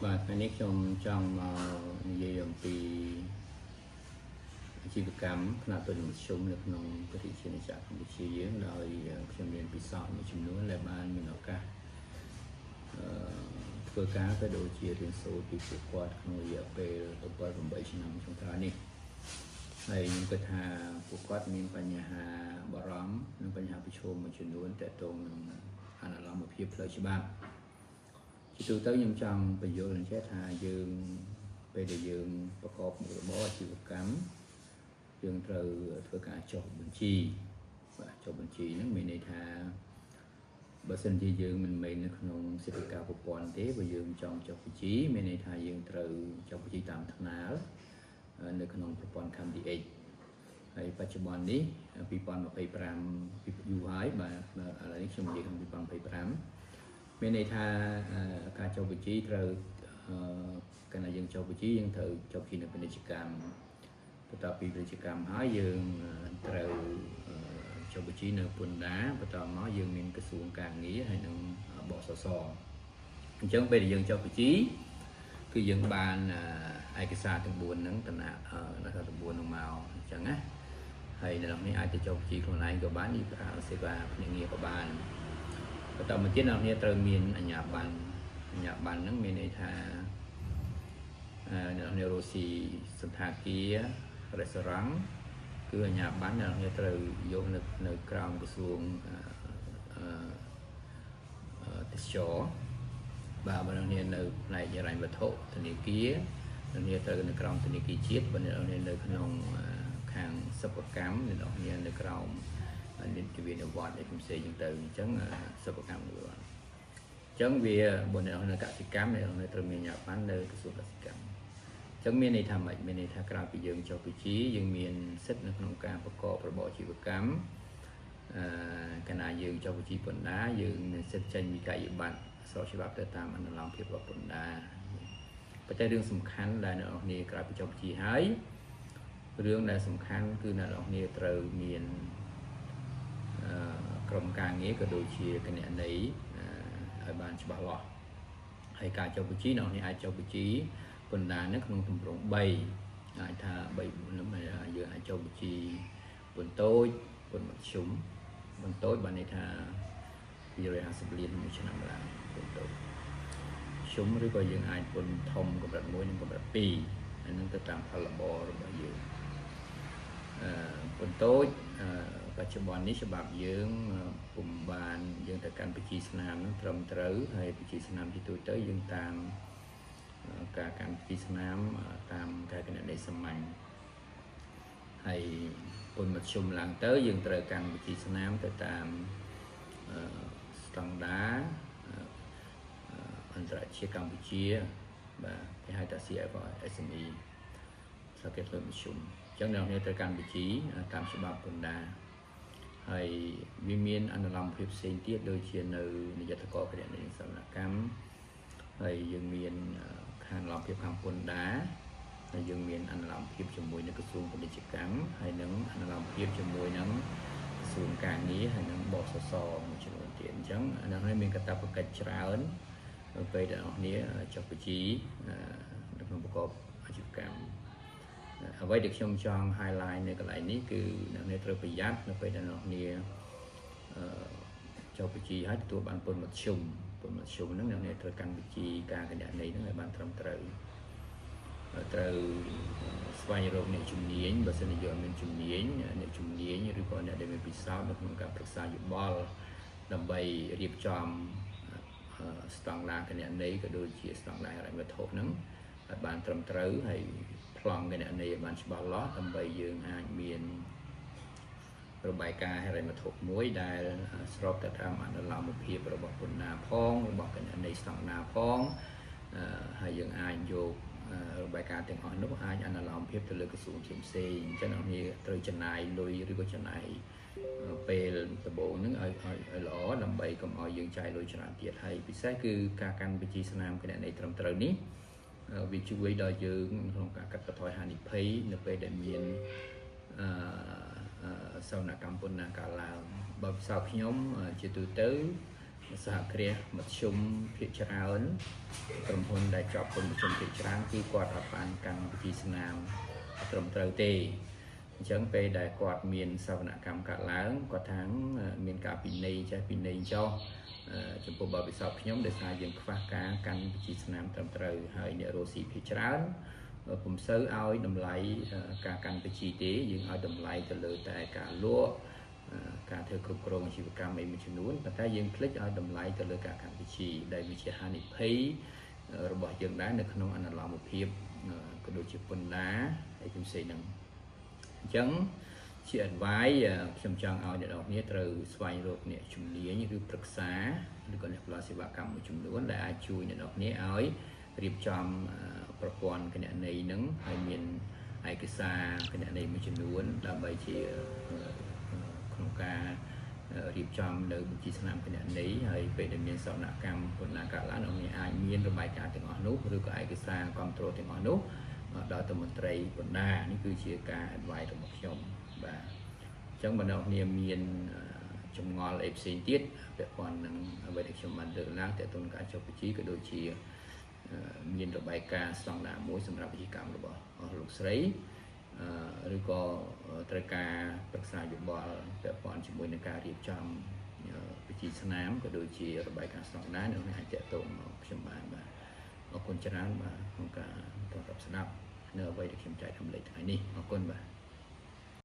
Và cái nick trongនិយាយអំពីអាជីវកម្មខ្នាតតូចនិងមធ្យមនៅក្នុងប្រទេសជាតិកម្ពុជាយើងដោយខ្ញុំមានពិសោធន៍មួយចំនួនដែលបានមានឱកាសធ្វើការក៏ដូចជារៀនសូត្រពីពួកគាត់ក្នុងរយៈពេល7-8 ឆ្នាំចុងក្រោយនេះហើយខ្ញុំគិតថាពួកគាត់មានបញ្ហាបារម្ភនិងបញ្ហាប្រឈមមួយចំនួនទាក់ទងនឹងអនុលោមភាពផ្លូវច្បាប់ជាទូទៅខ្ញុំចង់បញ្យល់ចេះថាយើងពេលដែលយើងប្រកបមុខរបរអាជីវកម្មយើងត្រូវធ្វើការចុះបញ្ជីបាទចុះបញ្ជីហ្នឹងមានន័យថាបើសិនជាយើងមិនមែននៅក្នុងសេដ្ឋកិច្ចប្រព័ន្ធទេបើយើងចង់ចុះបញ្ជីមានន័យថាយើងត្រូវចុះបញ្ជីតាមថ្នាលនៅក្នុងប្រព័ន្ធ CAMDX ហើយបច្ចុប្បន្ននេះ2025ពីយូរហើយបាទឥឡូវនេះខ្ញុំនិយាយក្នុង2025មានន័យថាការចុះបញ្ជីត្រូវកាលណាយើងចុះបញ្ជីយើងត្រូវចុះបញ្ជីនៅពាណិជ្ជកម្មបន្ទាប់ពីពាណិជ្ជកម្មហើយយើងត្រូវចុះបញ្ជីនៅពន្ធដារបន្តមកយើងមានក្រសួងការងារហើយនិងបសសអញ្ចឹងពេលដែលយើងចុះបញ្ជីគឺយើងបានឯកសារទាំង4ហ្នឹងតំណាក់ទាំង4ហ្នឹងមកអញ្ចឹងណាហើយនៅនេះអាចទៅចុះបញ្ជីខ្លួនឯងក៏បាននេះប្រើសេវាភ្នាក់ងារក៏បានបន្តមកទៀតអ្នកនេះត្រូវមានអាជ្ញាប័ណ្ណហ្នឹងមានន័យថាអ្នកនេះរស់ស៊ីសន្តាគារ restaurant គឺអាជ្ញាប័ណ្ណអ្នកនេះត្រូវយកនៅក្រោមក្រសួងទេសចរបាទបើអ្នកនេះនៅផ្នែកហិរញ្ញវត្ថុធនាគារអ្នកនេះត្រូវនៅក្រោមធនាគារជាតិបើអ្នកនេះនៅក្នុងខាងសិប្បកម្មអ្នកនេះនៅក្រោមនិតិវិទ្យាវត្តឯផ្សេងៗទៅអញ្ចឹងសិប្បកម្មមួយអញ្ចឹងវាបើអ្នកនៅកសិកម្មអ្នកនេះត្រូវមានអាជ្ញាប័ណ្ណនៅក្រសួងកសិកម្មអញ្ចឹងមានន័យថាម៉េចមានន័យថាក្រៅពីយើងចុះបញ្ជីយើងមានសិទ្ធិនៅក្នុងការប្រកបរបរអាជីវកម្មកាលណាយើងចុះបញ្ជីពន្ធដារយើងមានសិទ្ធិចេញវិក័យប័ត្រស្របច្បាប់ទៅតាមអនុលោមភាពរបស់ពន្ធដារប៉ុន្តែរឿងសំខាន់ដែលអ្នកនរគ្នាក្រៅពីចុះបញ្ជីហើយរឿងដែលសំខាន់គឺអ្នកនរគ្នាត្រូវមានក្រុមការងារក៏ដូចជាគណនេយ្យឲ្យបានច្បាស់លាស់ហើយការចុះបញ្ជីអ្នកនរគ្នាអាចចុះបញ្ជីពន្ធដារនៅក្នុងទម្រង់3អាចថា3នឹងយើងអាចចុះបញ្ជីពន្ធតូចពន្ធមធ្យមពន្ធតូចបានន័យថា250លានមួយឆ្នាំឡើងពន្ធតូចឈុំឬក៏យើងអាចពន្ធធំកម្រិត1និងកម្រិត2ហើយនឹងទៅតាមផលបររបស់យើងពន្ធតូចបច្ចុប្បន្ននេះច្បាប់យើងពុំបានយើងទៅកាន់បញ្ជីស្នាមនឹងត្រឹមត្រូវហើយបញ្ជីស្នាមទីទូទៅយើងតាមការកាន់បញ្ជីស្នាមតាមការគណនេយ្យសាមញ្ញហើយពន្ធមធ្យមឡើងទៅយើងត្រូវកាន់បញ្ជីស្នាមទៅតាមស្តង់ដារអន្តរជាតិកម្ពុជាបាទគេហៅថា CFR SME ស្ថិតក្នុងមធ្យមអញ្ចឹងអ្នកត្រូវកាន់បញ្ជីតាមច្បាប់ពន្ធដារហើយវាមានអនុលោមភាពផ្សេងទៀតដូចជានៅនាយកកគណនេយ្យសកម្មកម្មហើយយើងមានខាងអនុលោមភាពខាងពន្ធដារហើយយើងមានអនុលោមភាពជាមួយនឹងក្រសួងពាណិជ្ជកម្មហើយនឹងអនុលោមភាពជាមួយនឹងក្រសួងការងារហើយនឹងបសសមួយចំនួនទៀតអញ្ចឹងអានេះមានកាតព្វកិច្ចច្រើនពេលដែលអ្នកនេះចុះបញ្ជីនៅក្នុងប្រកបអាជីវកម្មអ្វីដែលខ្ញុំចង់ highlight នៅកន្លែងនេះគឺអ្នកនេះត្រូវប្រយ័ត្ននៅពេលដែលអ្នកនេះចុះបញ្ជីហើយទទួលបានពន្ធមធ្យមហ្នឹងអ្នកនេះត្រូវកាន់បញ្ជីការគណនេយ្យហ្នឹងឲ្យបានត្រឹមត្រូវត្រូវស្វែងរកអ្នកជំនាញបើសិនជាមានជំនាញអ្នកជំនាញឬក៏អ្នកដែលមានពិសោធន៍នៅក្នុងការប្រឹក្សាយោបល់ដើម្បីរៀបចំស្តង់ដារគណនេយ្យក៏ដូចជាស្តង់ដារហិរញ្ញវត្ថុហ្នឹងឲ្យបានត្រឹមត្រូវហើយប្លង់គណនេយ្យឲ្យបានច្បាស់លាស់ដើម្បីយើងអាចមានរបាយការណ៍ហិរញ្ញវត្ថុមួយដែលស្របទៅតាមអនុលោមភាពរបស់ពន្ធដារផងរបស់គណនេយ្យស្តង់ដារផងហើយយើងអាចយករបាយការណ៍ទាំងអស់នោះអាចអនុលោមភាពទៅលើក្រសួងផ្សេងៗអញ្ចឹងអ្នកនេះត្រូវចំណាយលុយឬក៏ចំណាយពេលដំបូងហ្នឹងឲ្យល្អដើម្បីកុំឲ្យយើងចាយលុយច្រើនទៀតហើយពិសេសគឺការកាន់បញ្ជីស្នាមគណនេយ្យត្រឹមត្រូវនេះវាជួយដល់យើងក្នុងការកាត់បន្ថយហានិភ័យនៅពេលដែលមានសវនកម្មពន្ធដារកើតឡើងបើពិសោធន៍ខ្ញុំជាទូទៅ សហគ្រាសមធ្យមភាគច្រើនក្រុមហ៊ុនដែលជាប់គុណមធ្យមភាគច្រើនគឺគាត់អត់បានកាន់វិធីស្នាមត្រឹមត្រូវទេអញ្ចឹងពេលដែលគាត់មានសវនកម្មកើតឡើងគាត់ថាមានការពិន័យចេះពិន័យចោះចំពោះបបិសោតខ្ញុំដោយសារយើងខ្វះការកាន់វិធីស្នាមត្រឹមត្រូវហើយអ្នករស់ស៊ីភាគច្រើនពុំសូវឲ្យតម្លៃការកាន់វិជីទេយើងឲ្យតម្លៃទៅលើតែការលក់ការធ្វើគ្រប់គ្រងអាជីវកម្មមួយចំនួនប៉ុន្តែយើងភ្លេចឲ្យតម្លៃទៅលើការកាន់វិជីដែលវាជាហានិភ័យរបស់យើងដែរនៅក្នុងអនុលោមភាពក៏ដូចជាពន្ធដារហើយផ្សេងហ្នឹងអញ្ចឹងជា advice ខ្ញុំចង់ឲ្យអ្នកនរគ្នាត្រូវស្វែងរកអ្នកជំនាញឬប្រឹក្សាឬក៏អ្នកផ្ដល់សេវាកម្មមួយចំនួនដែលអាចជួយអ្នកនរគ្នាឲ្យរៀបចំប្រព័ន្ធគណនេយ្យហ្នឹងហើយមានឯកសារគណនេយ្យមួយចំនួនដើម្បីជាក្នុងការរៀបចំនៅបញ្ជីស្នាមគណនេយ្យហើយពេលដែលមានសវនកម្មពន្ធដារកើតឡើងអ្នកនរអាចមានរបាយការណ៍ទាំងអស់នោះឬក៏ឯកសារគ្រប់គ្រងទាំងអស់នោះដល់ទៅមន្ត្រីពន្ធដារនេះគឺជាការ advice របស់ខ្ញុំបាទអញ្ចឹងបើអ្នកនរមានចម្ងល់អីផ្សេងទៀតពាក់ព័ន្ធនឹងអ្វីដែលខ្ញុំបានលើកឡើងទាក់ទងការចុះបញ្ជីក៏ដូចជាមានរបាយការណ៍ស្តង់ដារមួយសម្រាប់វិធីកម្មរបស់លោកស្រីឬក៏ត្រូវការប្រឹក្សាយោបល់ពាក់ព័ន្ធជាមួយនឹងការរៀបចំវិធីស្នាមក៏ដូចជារបាយការណ៍ស្តង់ដារនឹងអាចទាក់ទងមកខ្ញុំបានបាទអរគុណច្រើនបាទក្នុងការតបស្ដាប់នៅអ្វីដែលខ្ញុំចែករំលែកថ្ងៃនេះអរគុណបាទ